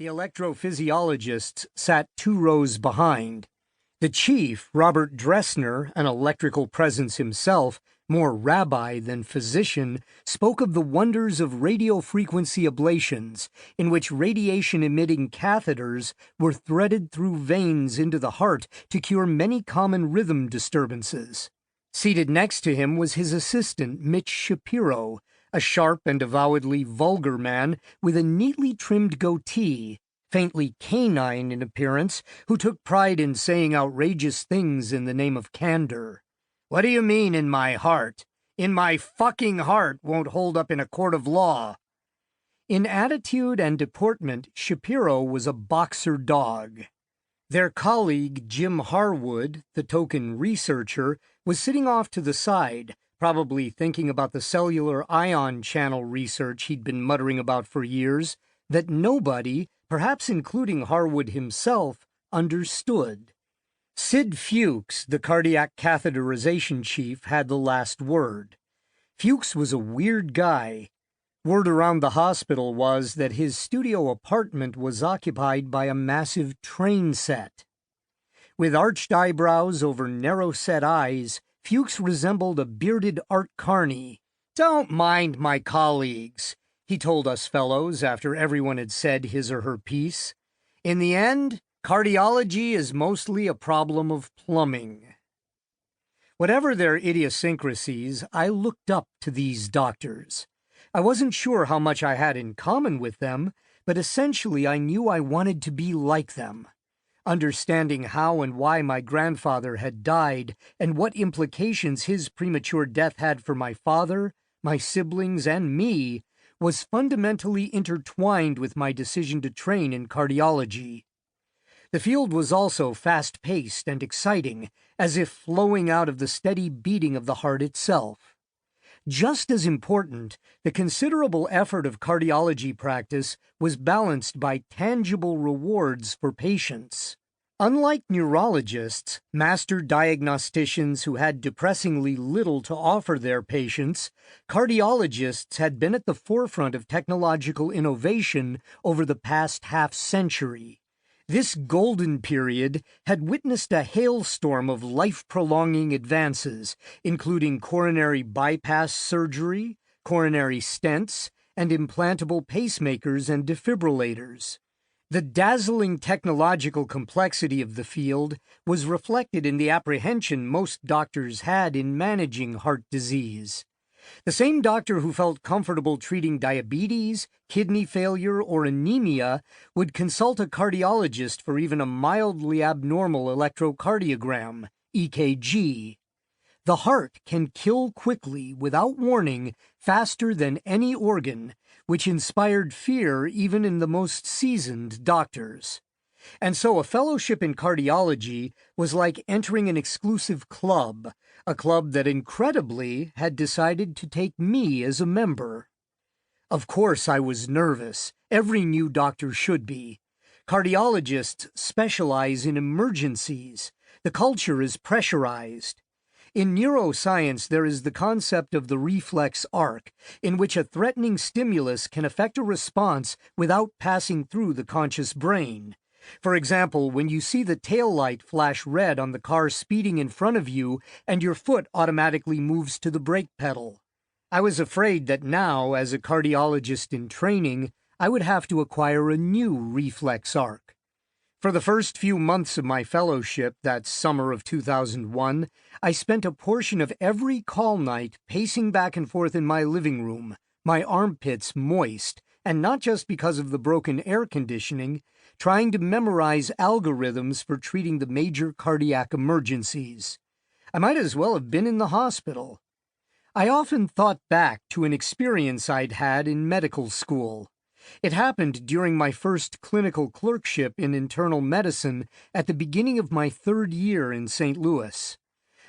The electrophysiologists sat 2 rows behind. The chief, Robert Dressner, an electrical presence himself, more rabbi than physician, spoke of the wonders of radiofrequency ablations, in which radiation-emitting catheters were threaded through veins into the heart to cure many common rhythm disturbances. Seated next to him was his assistant, Mitch Shapiro, a sharp and avowedly vulgar man with a neatly trimmed goatee, faintly canine in appearance, who took pride in saying outrageous things in the name of candor. "What do you mean, in my heart? In my fucking heart won't hold up in a court of law." In attitude and deportment, Shapiro was a boxer dog. Their colleague, Jim Harwood, the token researcher, was sitting off to the side, probably thinking about the cellular ion channel research he'd been muttering about for years, that nobody, perhaps including Harwood himself, understood. Sid Fuchs, the cardiac catheterization chief, had the last word. Fuchs was a weird guy. Word around the hospital was that his studio apartment was occupied by a massive train set. With arched eyebrows over narrow-set eyes, Fuchs resembled a bearded Art Carney. "Don't mind my colleagues," he told us fellows after everyone had said his or her piece. "In the end, cardiology is mostly a problem of plumbing." Whatever their idiosyncrasies, I looked up to these doctors. I wasn't sure how much I had in common with them, but essentially I knew I wanted to be like them. Understanding how and why my grandfather had died and what implications his premature death had for my father, my siblings, and me was fundamentally intertwined with my decision to train in cardiology. The field was also fast-paced and exciting, as if flowing out of the steady beating of the heart itself. Just as important, the considerable effort of cardiology practice was balanced by tangible rewards for patients. Unlike neurologists, master diagnosticians who had depressingly little to offer their patients, cardiologists had been at the forefront of technological innovation over the past half-century. This golden period had witnessed a hailstorm of life-prolonging advances, including coronary bypass surgery, coronary stents, and implantable pacemakers and defibrillators. The dazzling technological complexity of the field was reflected in the apprehension most doctors had in managing heart disease. The same doctor who felt comfortable treating diabetes, kidney failure, or anemia would consult a cardiologist for even a mildly abnormal electrocardiogram, EKG. The heart can kill quickly, without warning, faster than any organ, which inspired fear even in the most seasoned doctors. And so a fellowship in cardiology was like entering an exclusive club, a club that incredibly had decided to take me as a member. Of course I was nervous. Every new doctor should be. Cardiologists specialize in emergencies. The culture is pressurized. In neuroscience, there is the concept of the reflex arc, in which a threatening stimulus can affect a response without passing through the conscious brain. For example, when you see the taillight flash red on the car speeding in front of you and your foot automatically moves to the brake pedal. I was afraid that now, as a cardiologist in training, I would have to acquire a new reflex arc. For the first few months of my fellowship, that summer of 2001, I spent a portion of every call night pacing back and forth in my living room, my armpits moist, and not just because of the broken air conditioning, trying to memorize algorithms for treating the major cardiac emergencies. I might as well have been in the hospital. I often thought back to an experience I'd had in medical school. It happened during my first clinical clerkship in internal medicine at the beginning of my 3rd year in St. Louis.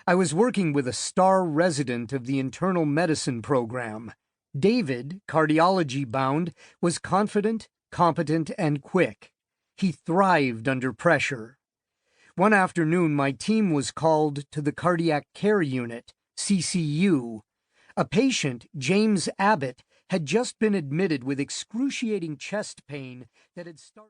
I was working with a star resident of the internal medicine program. David, cardiology-bound, was confident, competent, and quick. He thrived under pressure. One afternoon, my team was called to the Cardiac Care Unit, CCU. A patient, James Abbott, had just been admitted with excruciating chest pain that had started